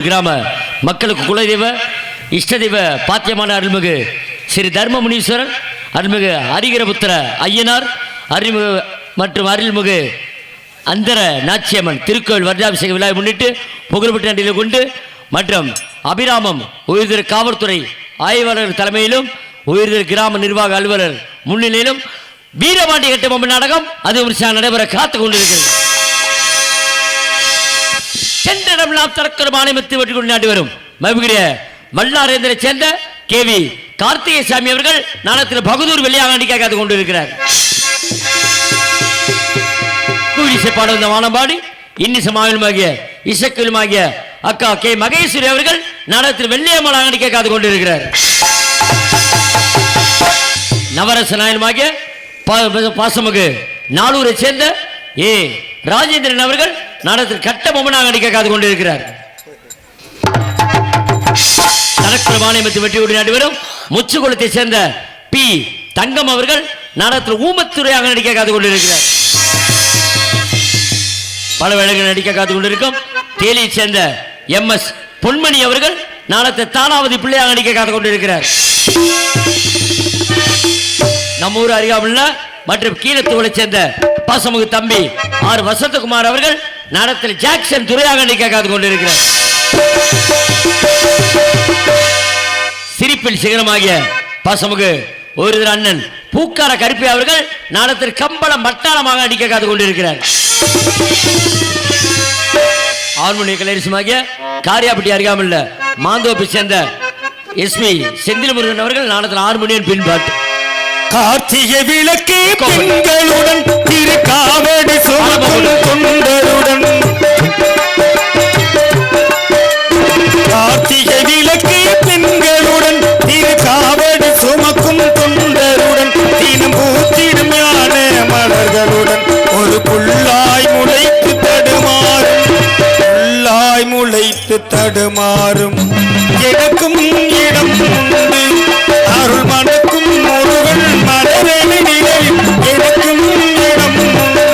கிராம மக்களுக்கு குலதெய்வ இஷ்டதெய்வ பாத்தியமான அருள்மிகு ஸ்ரீ தர்ம முனீஸ்வரர் அருள்மிகு ஹரிகரபுத்திர ஐயனார் அருள்மிகு மற்றும் அருள்மிகு அந்தர நாச்சியம்மன் திருக்கோயில் வருடாபிஷேக விழாவை முன்னிட்டு புகழ்பெற்ற நன்றியை கொண்டு மற்றும் அபிராமம் உயர்திரு காவல்துறை ஆய்வாளர் தலைமையிலும் உயர்திரு கிராம நிர்வாக அலுவலர் முன்னிலையிலும் வீரபாண்டி கட்டபொம்மன் நாடகம் அது ஒரு நடைபெற காத்துக் கொண்டிருக்கிறது. சென்றடமெல்லாம் தரக்கர் மாநிலத்தை வெற்றி கொண்டு நாட்டி வரும் மகிழ்கிற வல்லாரேந்திரை சேர்ந்த கேவி கார்த்திகேசாமி அவர்கள் நாடகத்தில் பகதூர் வெள்ளியாண்டிக்காக காத்து கொண்டிருக்கிறார். பாட வந்த வானம்பாடி இன்னிசமாகிய இசைக்குலுமாகிய அக்கா கே மகேஸ்வரி அவர்கள் நாடகத்தில் வெள்ளியம்மனாக காத்து கொண்டிருக்கிறார். நவரச நாயனமாகிய பாசமுகு நாளூரை சேர்ந்த ஏ ராஜேந்திரன் அவர்கள் நாடகத்தில் கட்ட பொம்மனாக நடிக்க காத்து கொண்டிருக்கிறார். தனக்குள் மாநிலத்தில் வெற்றி கொண்டு நாட்டி வரும் முச்சுக்குளத்தை சேர்ந்த பி தங்கம் அவர்கள் நாடகத்தில் ஊமத்துறையாக நடிக்க காத்து கொண்டிருக்கிறார். பல வேளைகள் நடிக்க காத்து கொண்டிருக்கும் தேலியை சேர்ந்த எம் எஸ் பொன்மணி அவர்கள் நாடகத்தில் தானாவதி பிள்ளையாக நடிக்க காத்து கொண்டிருக்கிறார். நம்ம ஊர் அருகாமல் மற்றும் கீழத்தூளை சேர்ந்த பாசமுகு தம்பி ஆர் வசந்தகுமார் அவர்கள் நாடகத்தில் ஜாக்சன் துறையாக நடிக்க காத்து கொண்டிருக்கிறார். சிரிப்பில் சிகரமாகிய பாசமுகு ஒரு அண்ணன் பூக்கார கருப்பி அவர்கள் நாடகத்தில் கம்பளம் மட்டாளமாக நடிக்க காத்து கொண்டிருக்கிறார். ஆர்மோனிய கலையரசமாகிய காரியாப்பட்டி அருகாமல் மாந்தோப்பை சேர்ந்த எஸ்மி செந்தில் முருகன் அவர்கள் நாடகத்தில் ஹார்மோனியன் பின்பாட்டு. கார்த்திகை விளக்கு பெண்களுடன் திரு காவடி சுமக்கும் தொண்டருடன் கார்த்திகை விளக்கு பெண்களுடன் திரு காவடி சுமக்கும் தொண்டருடன் தினம் பூத்திடும் ஞான மலர்களுடன் ஒரு புல்லாய் முளைத்து தடுமாறும் எனக்கும் இடம் உண்டு அருள் மனக்கும் முருகன் மலரணி நிலை எனக்கும் இடம் உண்டு.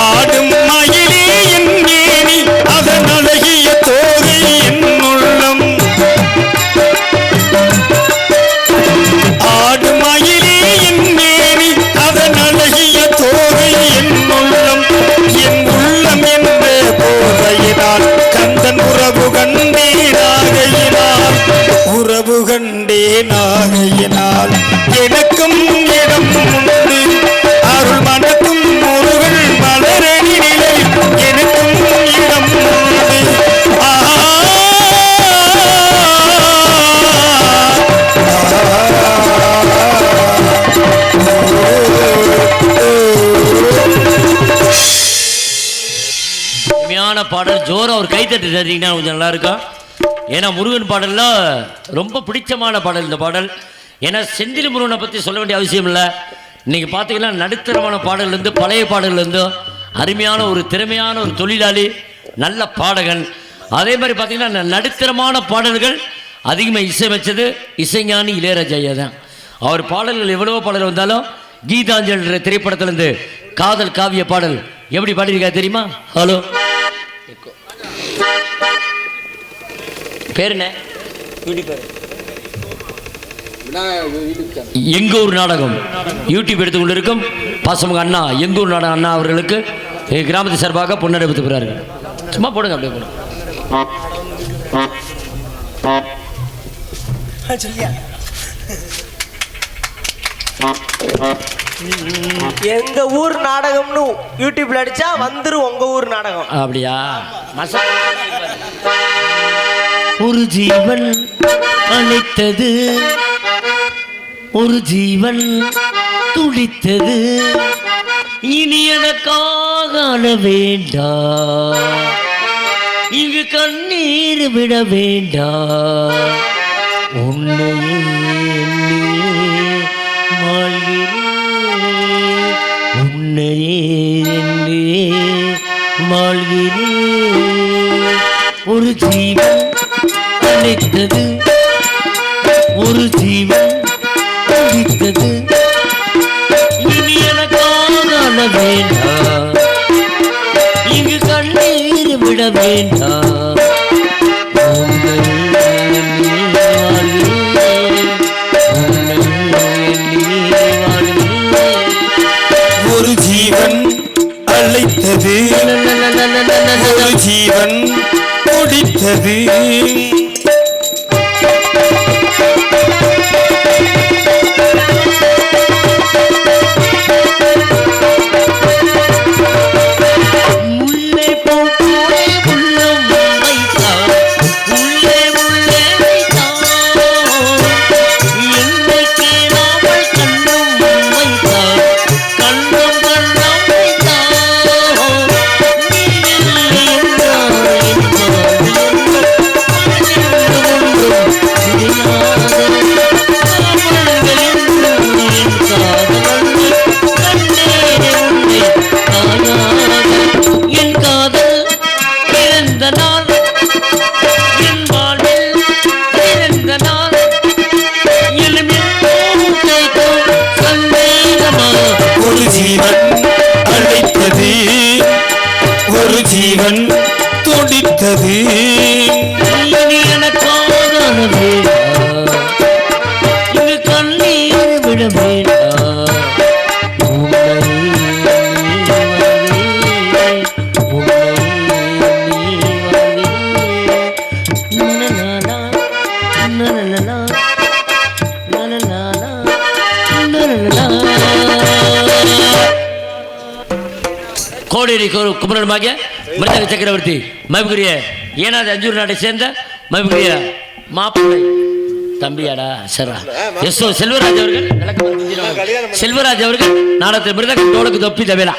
ஆடும் மயிலே என் ஏனி அதன் அழகிய தோகை என் உள்ளம் உறவு கண்டேனாகையினால் எனக்கும் இடம் உண்டு அருள் மனக்கும் முருகன் மலரணி நிலை எனக்கும் இடம் உண்டு. பாடல் ஜோரா ஒரு கைத்தட்டு தந்தீங்கன்னா கொஞ்சம் நல்லா இருக்கும். ஏன்னா முருகன் பாடல்ல ரொம்ப பிடிச்சமான பாடல் இந்த பாடல். ஏன்னா செந்தில் முருகனை பற்றி சொல்ல வேண்டிய அவசியம் இல்லை. இன்னைக்கு பார்த்தீங்கன்னா நடுத்தரமான பாடல்லேருந்து பழைய பாடல்லேருந்து அருமையான ஒரு திறமையான ஒரு தொழிலாளி நல்ல பாடகன். அதே மாதிரி பார்த்தீங்கன்னா நடுத்தரமான பாடல்கள் அதிகமாக இசையமைச்சது இசைஞானி இளையராஜா ஐயா தான். அவர் பாடல்கள் எவ்வளவோ பாடல் வந்தாலும் கீதாஞ்சல் திரைப்படத்திலேருந்து காதல் காவிய பாடல் எப்படி பாடியிருக்கா தெரியுமா? ஹலோ பேர் என்ன? எங்கூர் நாடகம் யூடியூப் எடுத்துக்கொண்டு இருக்கும் பாசமுக அண்ணா எங்கூர் நாடகம் அண்ணா அவர்களுக்கு கிராமத்து சார்பாக பொன்னடைப்பு பெறார்கள். சும்மா போடுங்க அப்படியே போடுங்க. எங்க ஊர் நாடகம்னு யூடியூப்ல அடிச்சா வந்துரும் உங்க ஊர் நாடகம். அப்படியா? ஒரு ஜீவன் அழைத்தது, ஒரு ஜீவன் துடித்தது, இனி எனக்காக அழ வேண்டாம், இங்கு கண்ணீர் விட வேண்டாம், உன்னையே வாழ்கிறேன், உன்னையே வாழ்கிறேன். ஒரு ஜீவன் அழைத்தது, அழைத்தது ஒரு ஜீவன் துடித்தது ஜீவன் துடித்தது கண்ணீர் விட கோடேரி குமரனுமாக மிருதக சக்கரவர்த்தி மயப்புக்குரிய ஏனாது அஞ்சூர் நாட்டை சேர்ந்த மயப்புக்குரிய மாப்பிள்ளை தம்பியாடா சரா எஸ்ஓ செல்வராஜ் அவர்கள் செல்வராஜ் அவர்கள் நாடகத்தில் மிருதக தோளுக்கு தொப்பி தவிரா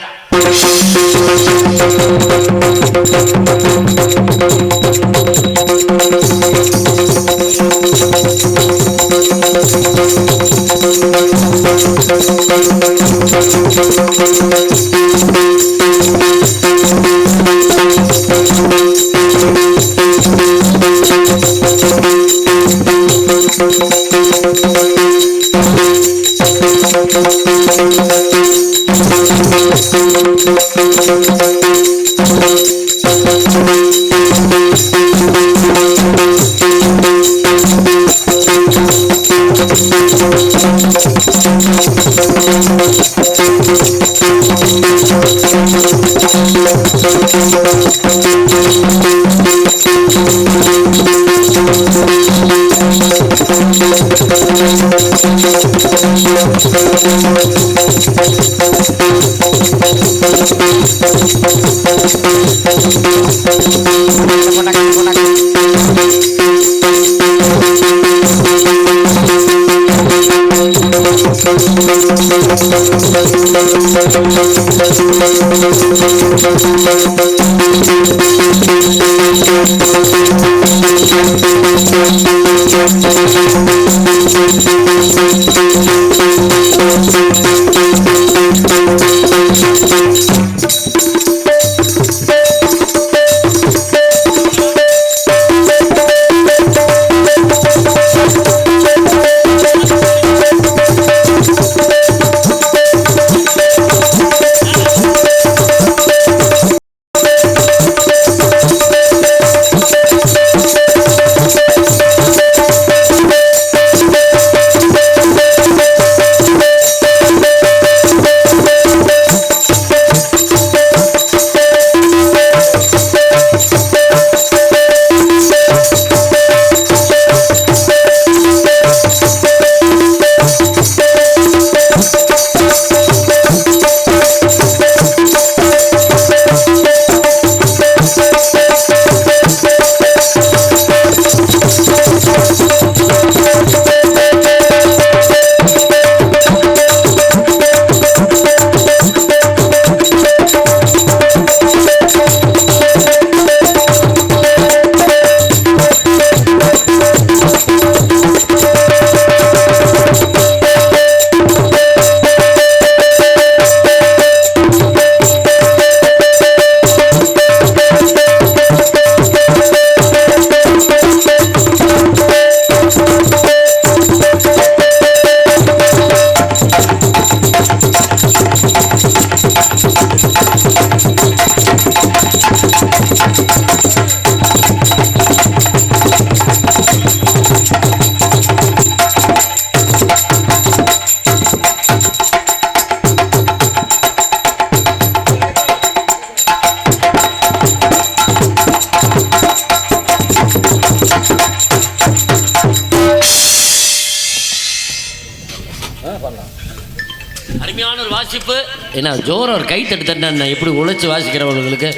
அருமையான ஒரு வாசிப்பு. என்ன ஜோர ஒரு கை தட்டு தட்டின எப்படி உழைச்சி வாசிக்கிறவங்களுக்கு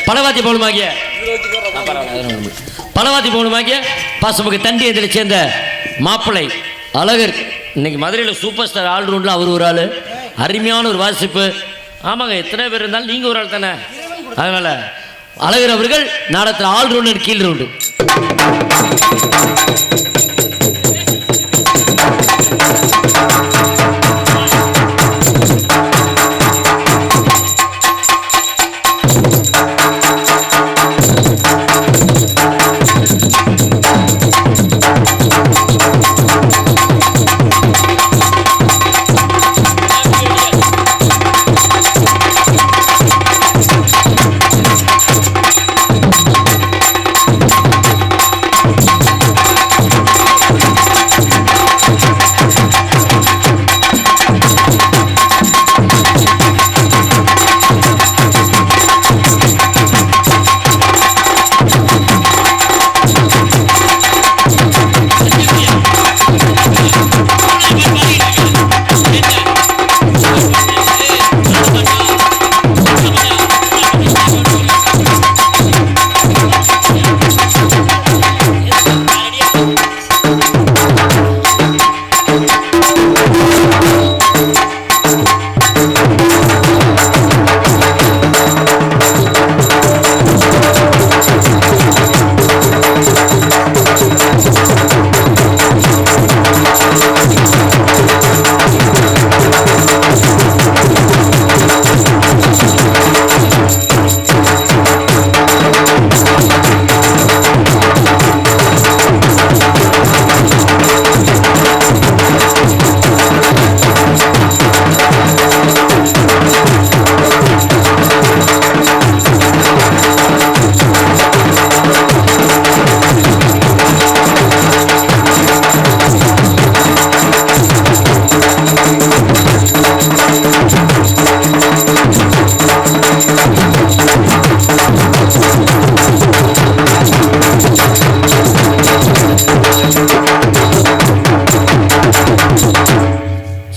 பலவாத்தி போலுமாகிய பலவாத்தி போலுமாகிய பாசமுக தண்டி இதில் சேர்ந்த மாப்பிள்ளை அழகர். இன்னைக்கு மதுரையில் சூப்பர் ஸ்டார் ஆல்ரவுண்டில் அவர் ஒரு ஆள். அருமையான ஒரு வாசிப்பு. ஆமாங்க, எத்தனை பேர் இருந்தாலும் நீங்கள் ஒரு ஆள் தானே. அதனால் அழகர் அவர்கள் நாடகத்தில் ஆல்ரவுண்டர் கீழ் ரவுண்டு.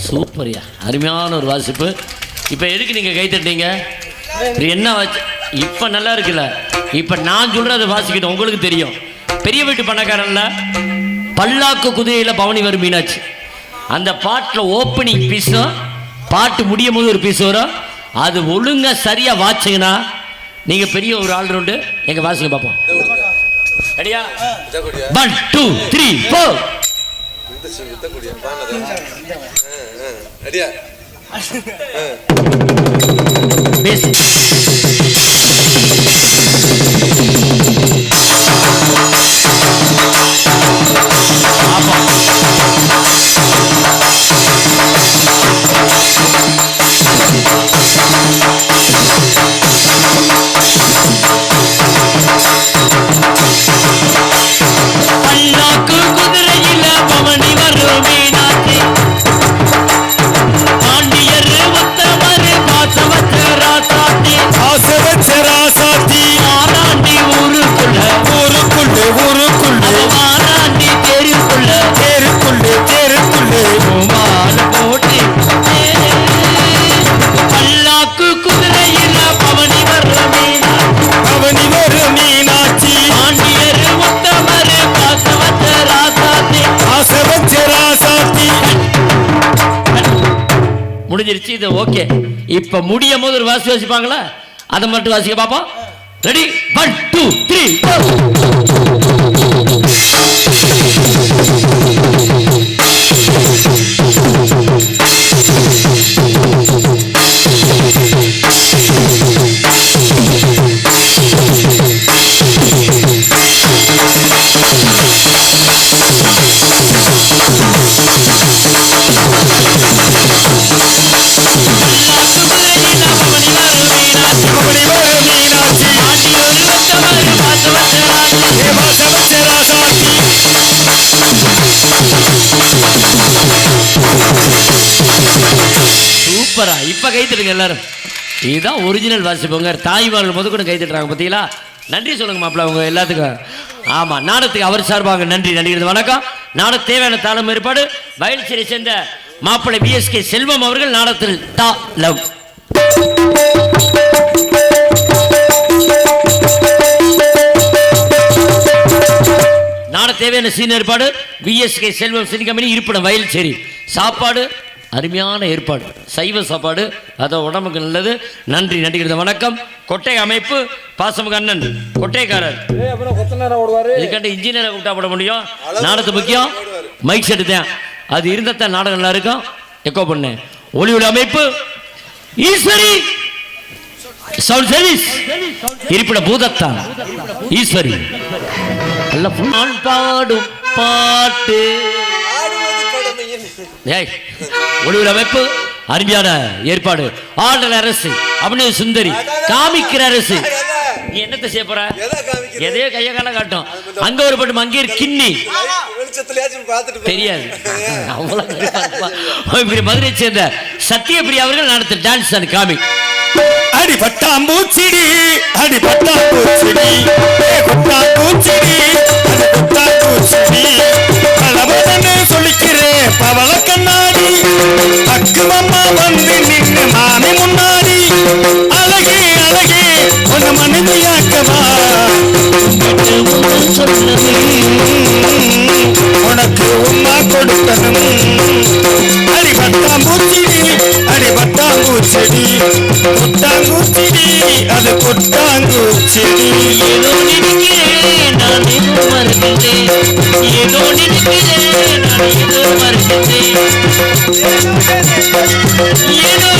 சூப்பர்யா, அருமையான ஒரு வாசிப்பு. இப்போ எதுக்கு நீங்கள் கை தட்டீங்க? என்ன வாசி இப்போ நல்லா இருக்குல்ல? இப்போ நான் சொல்கிறத வாசிக்கிட்டோம், உங்களுக்கு தெரியும். பெரிய வீட்டு பணக்காரன்ல பல்லாக்கு குதிரையில் பவனி வரும் மீனாட்சி அந்த பாட்டில் ஓப்பனிங் பீஸும் பாட்டு முடியும் போது ஒரு பீஸ் வரும். அது ஒழுங்காக சரியாக வாச்சிங்கன்னா நீங்கள் பெரிய ஒரு ஆல்ரவுண்டு. எங்கள் வாசிக்க பார்ப்போம். ரெடியா? 1 2 3 4 ரெடியா? பல்லாக்கு குதிரையில பவனி வரும் மீனாட்சி பாண்டியர் ஒத்தவர் பாசவச்ச ராசாத்தி மாராண்டி ஊருக்குள்ள மாராண்டி தெருக்குள்ள மாலை போட்டு பல்லாக்கு குதிரையில பவனி வரும் மீனாட்சி பாண்டியர் ஒத்தவர் பாசவச்ச ராசாத்தி. முடிஞ்சிருச்சு இது. ஓகே, இப்ப முடியும் போது ஒரு வாசி வாசிப்பாங்களா? அதை மட்டும் வாசிக்க பார்ப்போம். ரெடி? 1 2 3 சூப்பரா. இப்ப கை தட்டுங்க எல்லாரும். இதுதான் ஒரிஜினல் வாசிப்பவங்க. தாய்மார்கள் முத கூட கை தட்டுறாங்க பார்த்தீங்களா? நன்றி சொல்லுங்க மாப்பிள்ள அவங்க எல்லாத்துக்கும். ஆமா, நாடகத்துக்கு அவர் சார்பாக நன்றி. நடிகர்கள் வணக்கம். நாடக தேவையான தாளம் ஏற்பாடு வயல்சியை சேர்ந்த மாப்பிள்ளை பிஎஸ்கே செல்வம் அவர்கள் நாடகத்தில் தா லவ். நாட தேவையான சீன் ஏற்பாடு பிஎஸ்கே செல்வம் சினி கம்பெனி இருப்பிடம் வயல்சேரி. சாப்பாடு அருமையான ஏற்பாடு, சைவ சாப்பாடு, அதை உடம்புக்கு நல்லது. நன்றி நடிகர் வணக்கம். கொட்டை அமைப்பு பாசமுக அண்ணன் கொட்டைக்காரர். இதுக்காண்டி இன்ஜினியரை கூப்பிட்டா போட முடியும். நாடகத்து முக்கியம் மைக் செட்டு தான், அது இருந்தால் நாடகம் நல்லா இருக்கும். எக்கோ பண்ணு. ஒளியோட அமைப்பு ஈஸ்வரி சவுண்ட் சர்வீஸ் இருப்பிட பூதத்தான் ஈஸ்வரி. நல்ல பாடும் பாட்டு ஒளியோட அமைப்பு அருமையான ஏற்பாடு. ஆடல் அரசு அப்படின்னு சுந்தரி காமிக்கிற அரசு. நீ என்னத்தை செய்ய போற? எதையோ கைய கால காட்டும். அங்க ஒரு பட்டும் அங்கே கிண்ணி தெரியாது. மதுரை சேர்ந்த சத்யபிரியா அவர்கள் நடத்த டான்ஸ் அண்ட் காமி. அடி பட்டாம்பூச்சிடி அடி பட்டாம்பூச்சிடி கொட்டாம்பூச்சிடி கொட்டாம்பூச்சிடி பலவதனே சொல்லிக்கிறேன் பவள கண்ணாடி அக்குவம்மா வந்து நின்று மாமி முன்னாடி அழகே அழகே உன்னை மனைவியாக்கவா உனக்கு உம்மா கொடுக்கணும். அடி பட்டாம்பூச்சிடி அடி பட்டாம்பூச்செடி கொட்டாங்கூச்சிடி அது கொட்டாங்கூச்சிடி. ஏதோ நினைக்கிறேன் நான் ஏதோ மறுக்கின்றேன், ஏதோ நினைக்கிறேன் நான் ஏதோ மறுக்கின்றேன், ஏதோ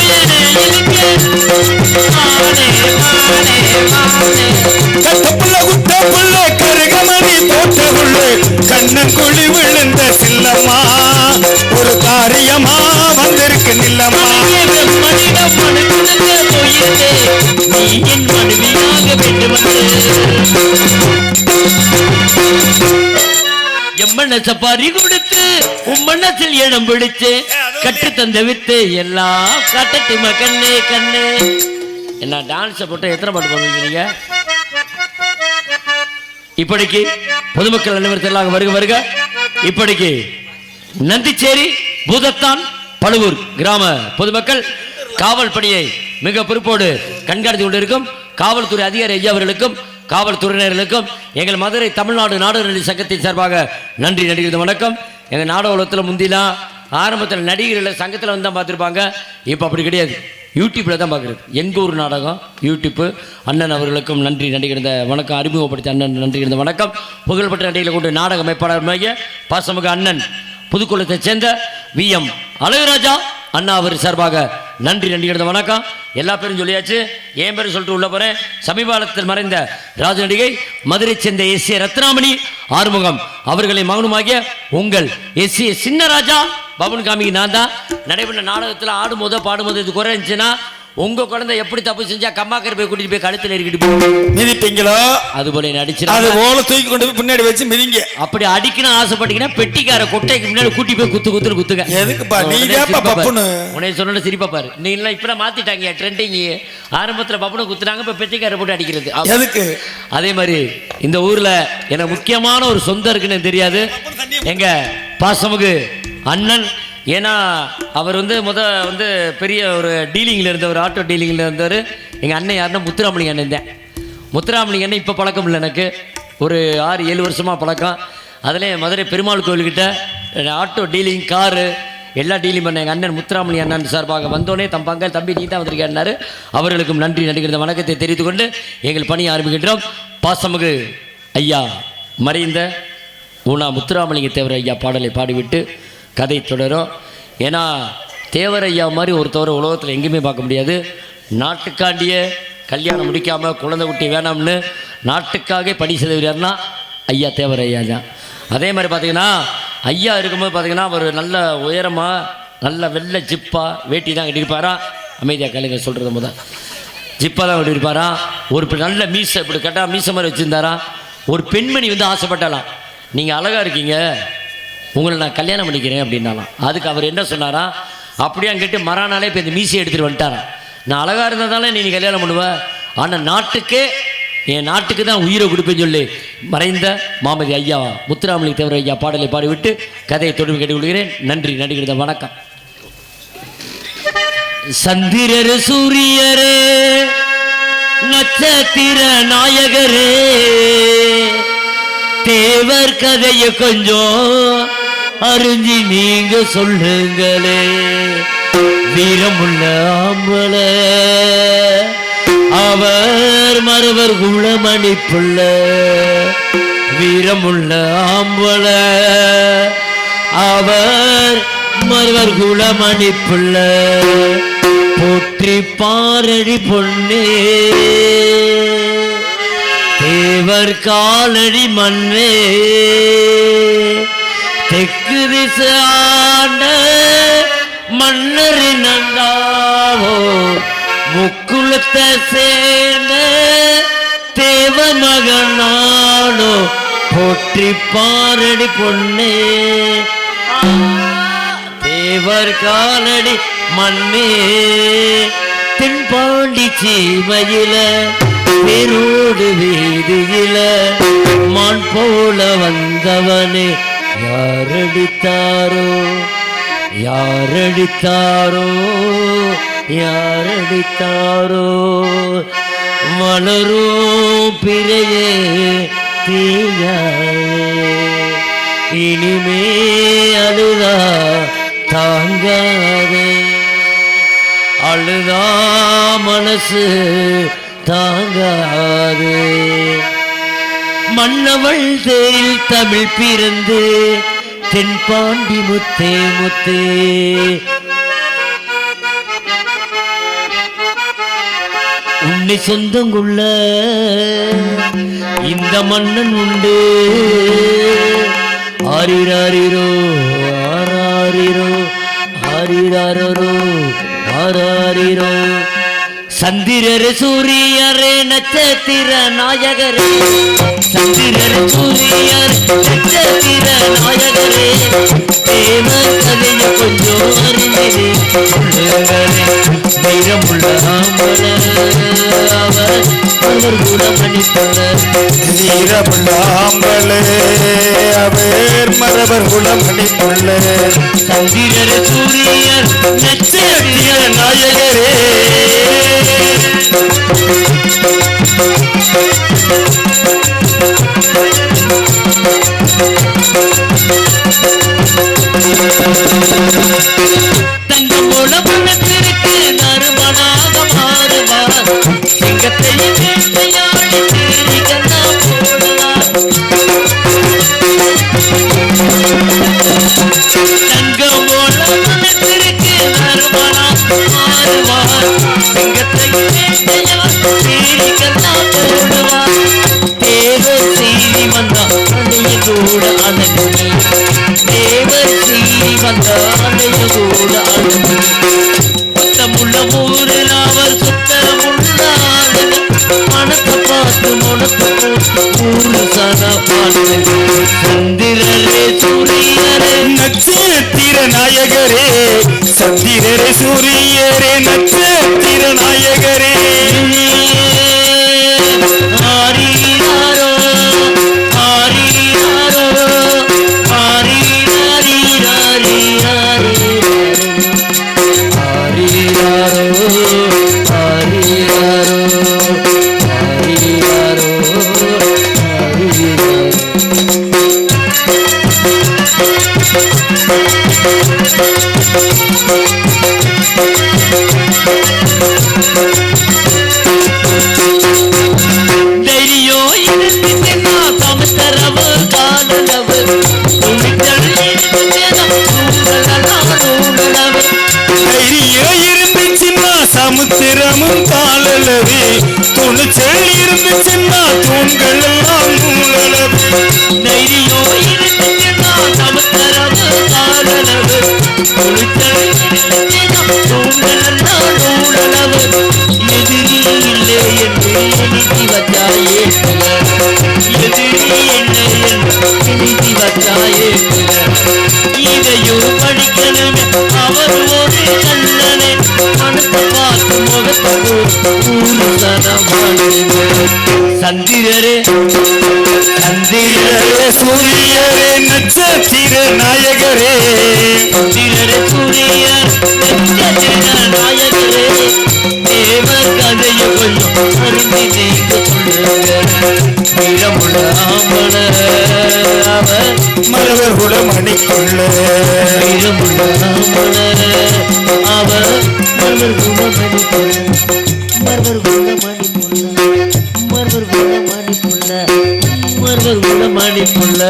கட்டப்புள்ள குட்ட புள்ள கருகமணி போட்ட புள்ள கண்ணன் குழி விழுந்த சில்லம்மா ஒரு காரியமா வந்திருக்கு நில்லம்மா. எம்மனச பறி கொடுத்து உம்மனத்தில் இடம் பிடிச்சு கட்டு தந்த வித்து எல்லாம் கட்டட்டுமா கண்ணே கண்ணே. என்ன டான்ஸை போட்டு எத்தனை பாட்டு பண்ணுவீங்க? இப்படிக்கு பொதுமக்கள் அனைவரத்தில் வருக வருக. இப்படிக்கு நந்திச்சேரி பூதத்தான் பழுவூர் கிராம பொதுமக்கள் காவல் பணியை மிக பொறுப்போடு கண்காணித்து கொண்டிருக்கும் காவல்துறை அதிகாரி ஐயா அவர்களுக்கும் காவல்துறையினர்களுக்கும் எங்கள் மதுரை தமிழ்நாடு நாடக சங்கத்தின் சார்பாக நன்றி நடிகர் வணக்கம். எங்கள் நாடக உலகத்தில் முந்திலாம் ஆரம்பத்தில் நடிகர்கள் சங்கத்தில் வந்து தான் பார்த்துருப்பாங்க. இப்போ அப்படி கிடையாது, யூடியூப்பில் தான் பார்க்குறது. எங்கள் ஊர் நாடகம் யூடியூப்பு. அண்ணன் அவர்களுக்கும் நன்றி நடிகர்ந்த வணக்கம். அறிமுகப்படுத்தி அண்ணன் நன்றிகிருந்த வணக்கம். புகழ்பெற்ற நடிகளை கொண்டு நாடக அமைப்பாளர் மைய பாசமுக அண்ணன் புதுக்குளத்தை சேர்ந்த விஎம் அழகுராஜா அண்ணா அவர் சார்பாக நன்றி நடிகர்ந்த வணக்கம். எல்லா பேரும் சொல்லியாச்சு, என் பேரும் சொல்லிட்டு உள்ள போறேன். சமீபத்தில் மறைந்த ராஜ நடிகை மதுரை சேர்ந்த எஸ் ஏ ரத்னாமணி ஆறுமுகம் அவர்களை மகனுமாகிய உங்கள் எஸ் ஏ சின்னராஜா பவன் காமிக்கு நான் தான். நடைபெற்ற நாடகத்தில் ஆடும்போதோ பாடும்போது இது குறை இருந்துச்சுன்னா உங்க குழந்தை எப்படி தப்பு செஞ்சா கம்மாக்கரை போய் கூட்டிட்டு போய் கழுத்தில் ஏறிக்கிட்டு மிதிப்பீங்களோ அது போல நடிச்சு அது போல தூக்கி கொண்டு போய் பின்னாடி வச்சு மிதிங்க. அப்படி அடிக்கணும் ஆசைப்பட்டீங்கன்னா பெட்டிக்கார கொட்டைக்கு முன்னாடி கூட்டி போய் குத்து குத்துன்னு குத்துங்க. எதுக்குப்பா நீங்க பப்புனு உன்னை சொன்ன சிரிப்பா பாரு. நீ எல்லாம் இப்ப மாத்திட்டாங்க ட்ரெண்டிங். ஆரம்பத்துல பப்புனு குத்துனாங்க, இப்ப பெட்டிக்கார போட்டு அடிக்கிறது எதுக்கு? அதே மாதிரி இந்த ஊர்ல எனக்கு முக்கியமான ஒரு சொந்தம் இருக்குன்னு தெரியாது, எங்க பாசமுகு அண்ணன். ஏன்னா அவர் வந்து பெரிய ஒரு டீலிங்கில் இருந்தவர், ஆட்டோ டீலிங்கில் இருந்தவர். எங்கள் அண்ணன் யாருன்னா முத்துராமலிங்க அண்ணன் தான். முத்துராமலிங்க அண்ணன் இப்போ பழக்கம் இல்லை, எனக்கு ஒரு 6-7 வருஷமாக பழக்கம். அதில் மதுரை பெருமாள் கோவில்கிட்ட ஆட்டோ டீலிங் காரு எல்லா டீலிங் பண்ண எங்கள் அண்ணன் முத்துராமலிங்க அண்ணன் சார்பாக வந்தோடனே தம்பாங்க தம்பி நீ தான் வந்திருக்காரு. அவர்களுக்கும் நன்றி நடிகர்ந்த வணக்கத்தை தெரிவித்துக் கொண்டு எங்கள் பணியை ஆரம்பிக்கின்றோம். பாசமுகு ஐயா மறைந்த ஊனா முத்துராமலிங்க தேவர் ஐயா பாடலை பாடிவிட்டு கதை தொடரும். ஏன்னா தேவரையா மாதிரி ஒருத்தவரை உலகத்தில் எங்கேயுமே பார்க்க முடியாது. நாட்டுக்காண்டிய கல்யாணம் முடிக்காமல் குழந்தை குட்டி வேணாம்னு நாட்டுக்காக பணி செய்தவர்னா ஐயா தேவரையா தான். அதே மாதிரி பார்த்தீங்கன்னா ஐயா இருக்கும்போது பார்த்தீங்கன்னா அவர் நல்ல உயரமாக நல்ல வெள்ளை ஜிப்பா வேட்டி தான் கட்டியிருப்பாரா. அமைதியாக கலைஞர் சொல்கிறது முதல் ஜிப்பா தான் கட்டியிருப்பாரா. ஒரு நல்ல மீசை இப்படி கேட்டால் மீசை மாதிரி வச்சுருந்தாரா. ஒரு பெண்மணி ஆசைப்பட்டாலாம், நீங்கள் அழகாக இருக்கீங்க, உங்களை நான் கல்யாணம் பண்ணிக்கிறேன் அப்படின்னாலாம். அதுக்கு அவர் என்ன சொன்னாரா, அப்படியே கேட்டு மறானாலே இப்போ இந்த மீசையை எடுத்துகிட்டு வந்துட்டாரான். நான் அழகாக இருந்ததால நீ கல்யாணம் பண்ணுவேன், ஆனால் நாட்டுக்கே என் நாட்டுக்கு தான் உயிரை கொடுப்பேன்னு சொல்லி மறைந்த மாமதி ஐயா முத்துராமலிங்க தேவர் ஐயா பாடலை பாடிவிட்டு கதையை தொடர்பு கேட்டுக்கொள்கிறேன். நன்றி நடிகர் வணக்கம். சந்திரர் சூரியரே நட்சத்திர நாயகரே தேவர் கதைய கொஞ்சம் அறிஞ்சி நீங்க சொல்லுங்களே. வீரமுள்ள ஆம்பள அவர் மரவர் குளமணிப்புள்ள வீரமுள்ள ஆம்பள அவர் மரவர் குளமணிப்புள்ள போற்றி பாரடி பொன்னே தேவர் காலடி மண்ணே தெற்கு திசை ஆண்ட மன்னரின் நந்தாவோ முக்குளத்தை சேர்ந்த தேவ மகனானோ போற்றி பாரடி பொன்னே தேவர் காலடி மண்ணே தென்பாண்டி சீமையில பேரோடு வீதியில மான் போல வந்தவனே யாரடித்தாரோ யாரடித்தாரோ யாரடித்தாரோ வளரும் பிறையே தீயாயே இனிமே அழுதா தாங்காதே அழுதா மனசு தாங்காதே மன்னவள் தேரில் தமிழ் பிறந்து தென்பாண்டி முத்தே முத்தே உன்னை சொந்தங்குள்ள இந்த மன்னன் உண்டு ஆரிராரிரோ ஆராரிரோ ஆரிராரோ ஆராரிரோ சந்திரர் சூரியரே நட்சத்திர நாயகரே சந்திரர் சூரியர் நட்சத்திர நாயகரே தேவர் கதைய கொஞ்சம் அறிந்ததே சொல்லுங்களே. வீரமுள்ள ஆம்பள அவர் அவர் குலமணிப்புள்ள வீரமுள்ள ஆம்பளே அவர் மரவர் குலமணிப்புள்ள சந்திரர் சூரியர் நட்சத்திர நாயகரே தங்கம் போல மனத்திற்கு நறுமணாக மாறுவார் சிங்கத்தை வேட்டையாடி தேடிக்கெல்லாம் போடுவார் தங்கம் போல மனத்திற்கு நறுமணாக மாறுவார் சிங்கத்தை வேட்டையாடி தேடிக்கெல்லாம் போடுவார் தேவர் செய்தி வந்தால் அணைய கூட அழகுமே தேவர் செய்தி வந்தால் அணைய கூட அழகு சுத்தமுள்ள ஊரில் அவர் சுத்தமுள்ள ஆளுங்க மனத்தை பார்த்து முனத்தை ஊரு சன பாட்டு சந்திரரே சூரியரே நட்சத்திர நாயகரே சந்திரரே சூரியரே நட்சத்திர நாயகரே ஆரிராரோ ஆரிராரோ ஆரிராரிராரிராரி ஆரிராரோ ஆரிராரோ ஆரிராரோ ஆரிராரோ தைரியோ இருந்துச்சுன்னா சமத்தரவு காலளவு துணிச்சல் இருந்துச்சுன்னா நூலளவு தைரியம் இருந்துச்சுன்னா சமுத்திரமும் காலளவு துணிச்சல் இருந்துச்சுன்னா தூண்கள் எல்லாம் நூலளவு தைரியோ இருந்துச்சுன்னா சமத்தரவு காலளவு துணிச்சல் இருந்துச்சுன்னா நூலளவு எதிரி இல்லை என்று எழுதி வச்சாயே எதிரி இல்லை என்று எழுதி வச்சாயே இதையும் படிக்கணுமே அவர் ஒரு கண்ணனே மனத்தை பார்த்து முகத்தை ஊரு தனமானுங்க சந்திரரே சந்திரரே சூரியரே நட்சத்திர நாயகரே சந்திரரே சூரியர் நட்சத்திர நாயகரே மலர் குல மணிக்குள்ள மணிப்புள்ள